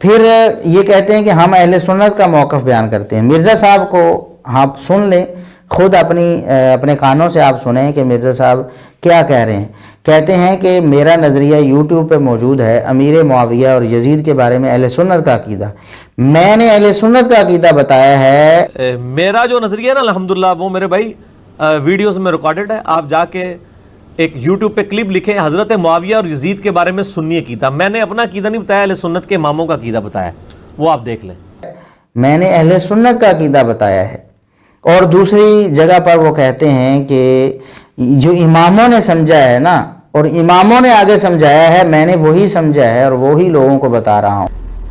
پھر یہ کہتے ہیں کہ ہم اہل سنت کا موقف بیان کرتے ہیں۔ مرزا صاحب کو آپ سن لیں، خود اپنے کانوں سے آپ سنیں کہ مرزا صاحب کیا کہہ رہے ہیں۔ کہتے ہیں کہ میرا نظریہ یوٹیوب پہ موجود ہے، امیر معاویہ اور یزید کے بارے میں اہل سنت کا عقیدہ، میں نے اہل سنت کا عقیدہ بتایا ہے۔ میرا جو نظریہ ہے نا الحمدللہ وہ میرے بھائی ویڈیوز میں ریکارڈڈ ہے، آپ جا کے ایک یوٹیوب پہ کلپ لکھیں حضرت معاویہ اور یزید کے بارے میں سنی عقیدہ، میں نے اپنا عقیدہ نہیں بتایا، اہل سنت کے اماموں کا عقیدہ بتایا، وہ آپ دیکھ لیں۔ میں نے اہل سنت کا عقیدہ بتایا ہے۔ اور دوسری جگہ پر وہ کہتے ہیں کہ جو اماموں نے سمجھا ہے نا، اور اماموں نے آگے سمجھایا ہے، میں نے وہی سمجھا ہے اور وہی لوگوں کو بتا رہا ہوں۔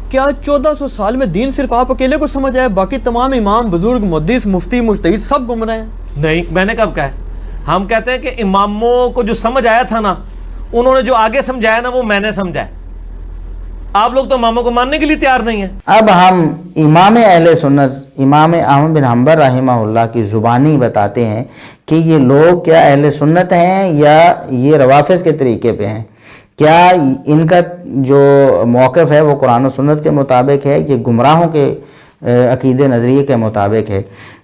کیا 1400 سال میں دین صرف آپ اکیلے کو سمجھ آئے، باقی تمام امام، بزرگ، محدث، مفتی، مجتہد سب گم رہے ہیں؟ نہیں، میں نے کب کہا ہے؟ ہم کہتے ہیں کہ اماموں کو جو سمجھ آیا تھا نا، انہوں نے جو آگے سمجھایا نا وہ میں نے سمجھا ہے۔ آپ لوگ تو اماموں کو ماننے کے لیے تیار نہیں ہیں۔ اب ہم امام اہل سنت امام احمد بن حنبل رحمہ اللہ کی زبانی بتاتے ہیں کہ یہ لوگ کیا اہل سنت ہیں یا یہ روافض کے طریقے پہ ہیں، کیا ان کا جو موقف ہے وہ قرآن و سنت کے مطابق ہے، یہ گمراہوں کے عقیدے نظریے کے مطابق ہے۔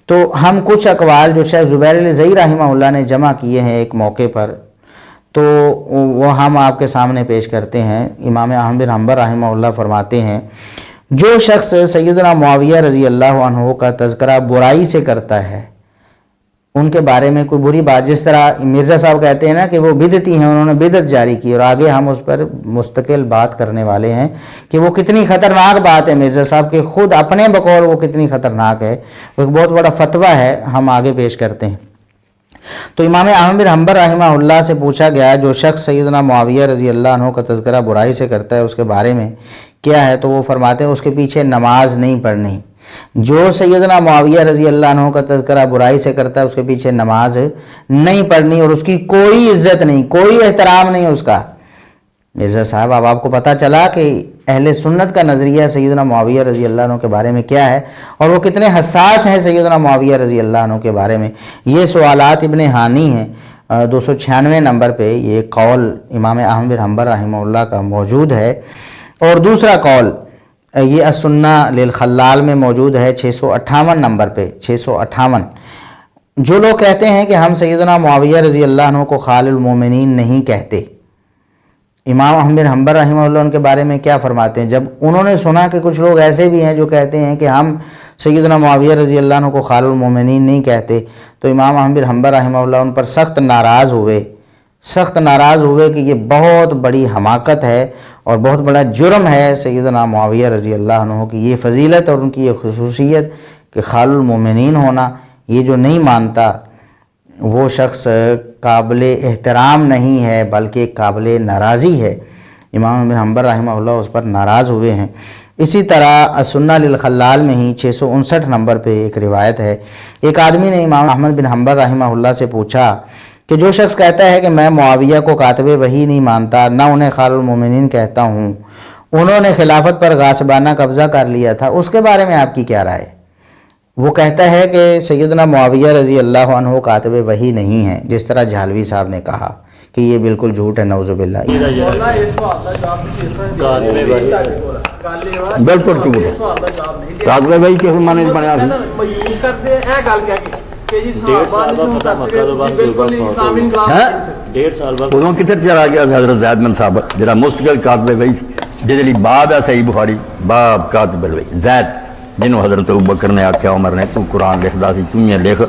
تو ہم کچھ اقوال جو شیخ زبیر الزئی رحمہ اللہ نے جمع کیے ہیں ایک موقع پر، تو وہ ہم آپ کے سامنے پیش کرتے ہیں۔ امام احمد بن حنبل رحمہ اللہ فرماتے ہیں، جو شخص سیدنا معاویہ رضی اللہ عنہ کا تذکرہ برائی سے کرتا ہے، ان کے بارے میں کوئی بری بات، جس طرح مرزا صاحب کہتے ہیں نا کہ وہ بدعتی ہیں، انہوں نے بدعت جاری کی، اور آگے ہم اس پر مستقل بات کرنے والے ہیں کہ وہ کتنی خطرناک بات ہے مرزا صاحب کے خود اپنے بقول وہ کتنی خطرناک ہے، وہ ایک بہت بڑا فتویٰ ہے، ہم آگے پیش کرتے ہیں۔ تو امام احمد بن حنبل رحمہ اللہ سے پوچھا گیا جو شخص سیدنا معاویہ رضی اللہ عنہ کا تذکرہ برائی سے کرتا ہے اس کے بارے میں کیا ہے، تو وہ فرماتے ہیں اس کے پیچھے نماز نہیں پڑھنی۔ جو سیدنا معاویہ رضی اللہ عنہ کا تذکرہ برائی سے کرتا ہے اس کے پیچھے نماز نہیں پڑھنی، اور اس کی کوئی عزت نہیں، کوئی احترام نہیں اس کا۔ مرزا صاحب اب آپ کو پتہ چلا کہ اہل سنت کا نظریہ سیدنا معاویہ رضی اللہ عنہ کے بارے میں کیا ہے، اور وہ کتنے حساس ہیں سیدنا معاویہ رضی اللہ عنہ کے بارے میں۔ یہ سوالات ابن ہانی ہیں 296 نمبر پہ، یہ قول امام احمد بن حنبل رحمہ اللہ کا موجود ہے۔ اور دوسرا قول یہ السنہ للخلال میں موجود ہے 658 نمبر پہ، 658۔ جو لوگ کہتے ہیں کہ ہم سیدنا معاویہ رضی اللہ عنہ کو خال المومنین نہیں کہتے، امام احمد بن حنبل رحمہ اللہ ان کے بارے میں کیا فرماتے ہیں؟ جب انہوں نے سنا کہ کچھ لوگ ایسے بھی ہیں جو کہتے ہیں کہ ہم سیدنا معاویہ رضی اللہ عنہ کو خال المومنین نہیں کہتے، تو امام احمد بن حنبل رحمہ اللہ ان پر سخت ناراض ہوئے کہ یہ بہت بڑی حماقت ہے اور بہت بڑا جرم ہے سیدنا معاویہ رضی اللہ عنہ کی یہ فضیلت اور ان کی یہ خصوصیت کہ خال المومنین ہونا، یہ جو نہیں مانتا وہ شخص قابل احترام نہیں ہے بلکہ قابل ناراضی ہے۔ امام بن حنبل رحمہ اللہ اس پر ناراض ہوئے ہیں۔ اسی طرح السنہ للخلال میں ہی 659 نمبر پہ ایک روایت ہے، ایک آدمی نے امام احمد بن حنبل رحمہ اللہ سے پوچھا کہ جو شخص کہتا ہے کہ میں معاویہ کو کاتب وحی نہیں مانتا، نہ انہیں خال المومنین کہتا ہوں، انہوں نے خلافت پر غاصبانہ قبضہ کر لیا تھا، اس کے بارے میں آپ کی کیا رائے؟ وہ کہتا ہے کہ سیدنا معاویہ رضی اللہ عنہ کاتب وحی نہیں ہیں، جس طرح جھالوی صاحب نے کہا کہ یہ بالکل جھوٹ ہے، نعوذ باللہ۔ بالکل جھوٹ ہے، کاتب وحی کے معنی بنیا سی۔ ادو کتنے چلا گیا حضرت زید بن ثابت جہاں مستقل کاتب وحی جہد لی باب ہے صحیح بخاری، باب کاتب الوحی زید، جنہوں حضرت ابوبکر نے آکھیا عمر نے تو قرآن لکھدا سی تُوں لکھ،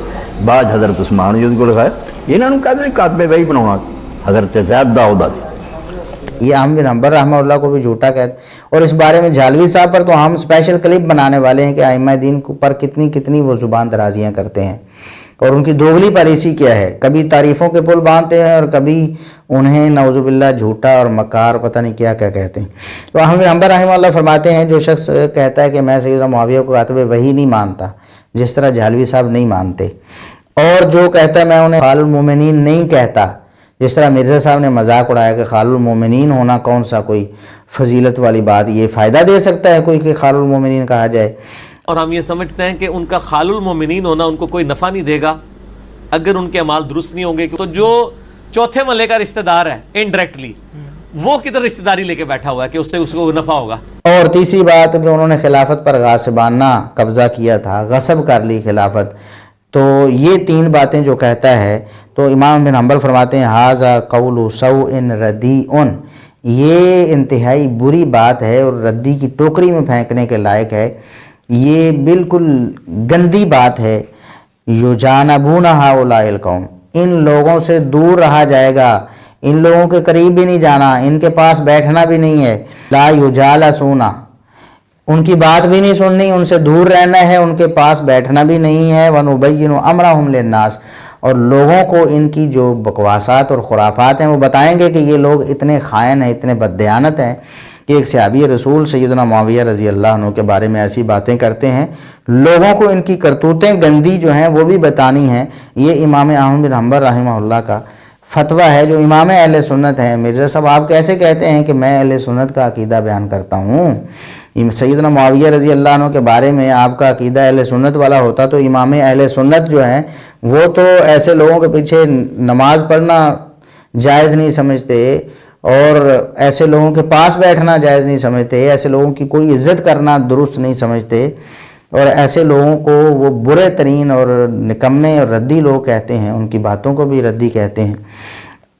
بعد حضرت عثمان جس کو لکھایا، انہوں نے کہا کاتب وحی بناؤنا حضرت زید دا عہدہ سی۔ یہ احمد بن حنبل رحمہ اللہ کو بھی جھوٹا کہتے ہیں، اور اس بارے میں جھالوی صاحب پر تو ہم اسپیشل کلپ بنانے والے ہیں کہ ائمہ دین پر کتنی وہ زبان درازیاں کرتے ہیں، اور ان کی دوغلی پالیسی کیا ہے، کبھی تعریفوں کے پل باندھتے ہیں اور کبھی انہیں نعوذ باللہ جھوٹا اور مکار پتہ نہیں کیا کہتے ہیں۔ تو احمد بن حنبل رحمہ اللہ فرماتے ہیں جو شخص کہتا ہے کہ میں سیدنا معاویہ کو کاتب وحی نہیں مانتا، جس طرح جھالوی صاحب نہیں مانتے، اور جو کہتا ہے میں انہیں خال المومنین نہیں کہتا، جس طرح مرزا صاحب نے مذاق اڑایا کہ خال المومنین ہونا کون سا کوئی فضیلت والی بات، یہ فائدہ دے سکتا ہے کوئی کہ خال المومنین کہا جائے؟ اور ہم یہ سمجھتے ہیں کہ ان کا خال المومنین ہونا ان کو کوئی نفع نہیں دے گا اگر ان کے اعمال درست نہیں ہوں گے۔ تو جو چوتھے ملے کا رشتہ دار ہے انڈائریکٹلی وہ کدھر رشتہ داری لے کے بیٹھا ہوا ہے کہ اس سے اس کو نفع ہوگا؟ اور تیسری بات کہ انہوں نے خلافت پر غاصبانہ قبضہ کیا تھا، غصب کر لی خلافت. تو یہ تین باتیں جو کہتا ہے تو امام بن حنبل فرماتے ہیں ھذا قول سوء ردیء، یہ انتہائی بری بات ہے اور ردی کی ٹوکری میں پھینکنے کے لائق ہے، یہ بالکل گندی بات ہے. یجانبون ھؤلاء القوم، ان لوگوں سے دور رہا جائے گا، ان لوگوں کے قریب بھی نہیں جانا، ان کے پاس بیٹھنا بھی نہیں ہے. لا یجالسون، ان کی بات بھی نہیں سننی، ان سے دور رہنا ہے، ان کے پاس بیٹھنا بھی نہیں ہے. وَنُبَيِّنُ أَمْرَهُمْ لِلنَّاسِ، اور لوگوں کو ان کی جو بکواسات اور خرافات ہیں وہ بتائیں گے کہ یہ لوگ اتنے خائن ہیں، اتنے بددیانت ہیں کہ ایک صحابی رسول سیدنا معاویہ رضی اللہ عنہ کے بارے میں ایسی باتیں کرتے ہیں. لوگوں کو ان کی کرتوتیں گندی جو ہیں وہ بھی بتانی ہیں. یہ امام احمد بن حنبل رحمہ اللہ کا فتویٰ ہے جو امام اہل سنت ہیں. مرزا صاحب آپ کیسے کہتے ہیں کہ میں اہل سنت کا عقیدہ بیان کرتا ہوں؟ سیدنا معاویہ رضی اللہ عنہ کے بارے میں آپ کا عقیدہ اہل سنت والا ہوتا تو امام اہل سنت جو ہیں وہ تو ایسے لوگوں کے پیچھے نماز پڑھنا جائز نہیں سمجھتے، اور ایسے لوگوں کے پاس بیٹھنا جائز نہیں سمجھتے، ایسے لوگوں کی کوئی عزت کرنا درست نہیں سمجھتے، اور ایسے لوگوں کو وہ برے ترین اور نکمے اور ردی لوگ کہتے ہیں، ان کی باتوں کو بھی ردی کہتے ہیں.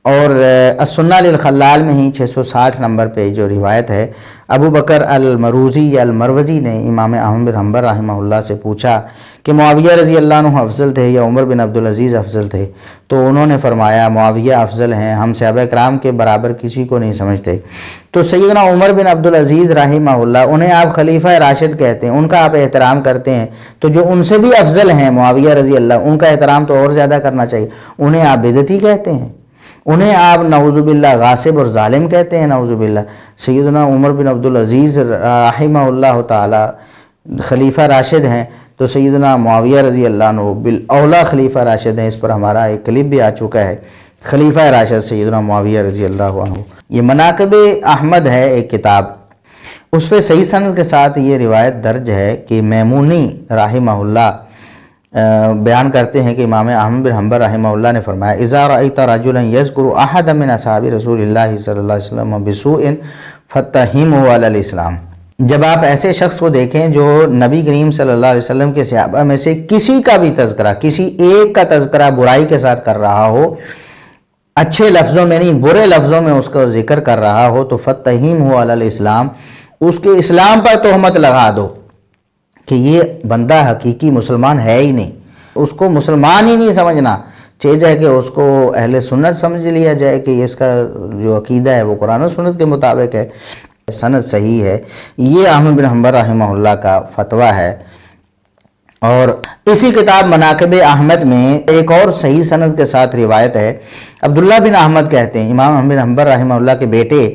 اور السنہ للخلال میں ہی 660 نمبر پہ جو روایت ہے، ابو بکر المروزی یا المروزی نے امام احمد بن حنبل رحمہ اللہ سے پوچھا کہ معاویہ رضی اللہ عنہ افضل تھے یا عمر بن عبدالعزیز افضل تھے؟ تو انہوں نے فرمایا معاویہ افضل ہیں، ہم صحابہ کرام کے برابر کسی کو نہیں سمجھتے. تو سیدنا عمر بن عبدالعزیز رحمہ اللہ، انہیں آپ خلیفہ راشد کہتے ہیں، ان کا آپ احترام کرتے ہیں، تو جو ان سے بھی افضل ہیں معاویہ رضی اللہ، ان کا احترام تو اور زیادہ کرنا چاہیے. انہیں آپ بدعتی کہتے ہیں، انہیں آپ نعوذ باللہ غاصب اور ظالم کہتے ہیں، نعوذ باللہ. سیدنا عمر بن عبدالعزیز رحمہ اللہ تعالی خلیفہ راشد ہیں، تو سیدنا معاویہ رضی اللہ عنہ بالاولا خلیفہ راشد ہیں. اس پر ہمارا ایک کلپ بھی آ چکا ہے، خلیفہ راشد سیدنا معاویہ رضی اللہ عنہ. یہ مناقب احمد ہے ایک کتاب، اس پہ صحیح سند کے ساتھ یہ روایت درج ہے کہ میمونی رحمہ اللہ بیان کرتے ہیں کہ امام احمد بن حنبل رحمہ اللہ نے فرمایا اذا رأیت رجلا یذکر احد من اصحاب رسول اللہ صلی اللہ علیہ وسلم بسوء فتہمہ علی الاسلام، جب آپ ایسے شخص کو دیکھیں جو نبی کریم صلی اللہ علیہ وسلم کے صحابہ میں سے کسی کا بھی تذکرہ، کسی ایک کا تذکرہ برائی کے ساتھ کر رہا ہو، اچھے لفظوں میں نہیں برے لفظوں میں اس کا ذکر کر رہا ہو، تو فتہمہ علی الاسلام، اس کے اسلام پر تہمت لگا دو کہ یہ بندہ حقیقی مسلمان ہے ہی نہیں، اس کو مسلمان ہی نہیں سمجھنا چاہیے کہ اس کو اہل سنت سمجھ لیا جائے کہ اس کا جو عقیدہ ہے وہ قرآن و سنت کے مطابق ہے، سند صحیح ہے. یہ احمد بن حنبل رحمہ اللہ کا فتویٰ ہے. اور اسی کتاب مناقب احمد میں ایک اور صحیح سند کے ساتھ روایت ہے. عبداللہ بن احمد کہتے ہیں امام احمد بن حنبل رحمہ اللہ کے بیٹے،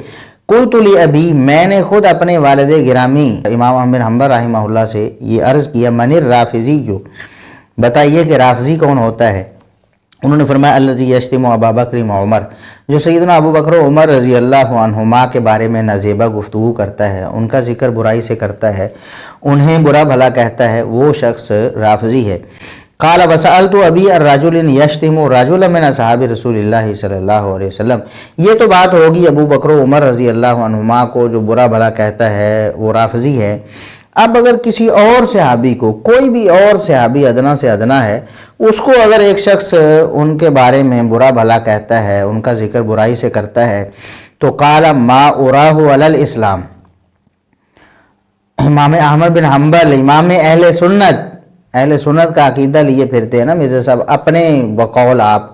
قلت لی، میں نے خود اپنے والد گرامی امام احمد بن حنبل رحمہ اللہ سے یہ عرض کیا، من الرافضی، بتائیے کہ رافضی کون ہوتا ہے؟ انہوں نے فرمایا الذی یشتم ابا بکر و عمر، جو سیدنا ابو بکر و عمر رضی اللہ عنہما کے بارے میں نازیبہ گفتگو کرتا ہے، ان کا ذکر برائی سے کرتا ہے، انہیں برا بھلا کہتا ہے، وہ شخص رافضی ہے. قال وسألت ابی الرجل یشتم رجلا من اصحاب رسول اللہ صلی اللہ علیہ وسلم، یہ تو بات ہوگی ابو بکر و عمر رضی اللہ عنہما کو جو برا بھلا کہتا ہے وہ رافضی ہے. اب اگر کسی اور صحابی کو، کوئی بھی اور صحابی ادنا سے ادنا ہے، اس کو اگر ایک شخص ان کے بارے میں برا بھلا کہتا ہے، ان کا ذکر برائی سے کرتا ہے، تو قال ما اراہ علی الاسلام، امام احمد بن حنبل امام اہل سنت کا عقیدہ لیے پھرتے ہیں نا مرزا صاحب اپنے بقول. آپ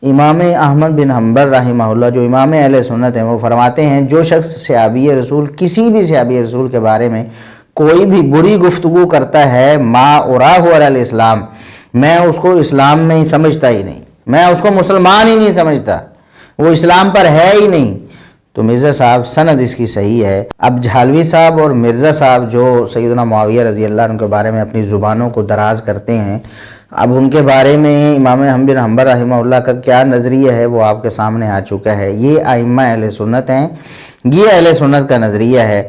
امام احمد بن حنبل رحمہ اللہ جو امام اہل سنت ہیں وہ فرماتے ہیں جو شخص صحابی رسول، کسی بھی صحابی رسول کے بارے میں کوئی بھی بری گفتگو کرتا ہے، ما اراہ علی الاسلام، میں اس کو اسلام میں ہی سمجھتا ہی نہیں، میں اس کو مسلمان ہی نہیں سمجھتا، وہ اسلام پر ہے ہی نہیں. تو مرزا صاحب سند اس کی صحیح ہے. اب جھالوی صاحب اور مرزا صاحب جو سیدنا معاویہ رضی اللہ عنہ کے بارے میں اپنی زبانوں کو دراز کرتے ہیں، اب ان کے بارے میں امام احمد بن حنبل رحمہ اللہ کا کیا نظریہ ہے وہ آپ کے سامنے آ چکا ہے. یہ ائمہ اہل سنت ہیں، یہ اہل سنت کا نظریہ ہے.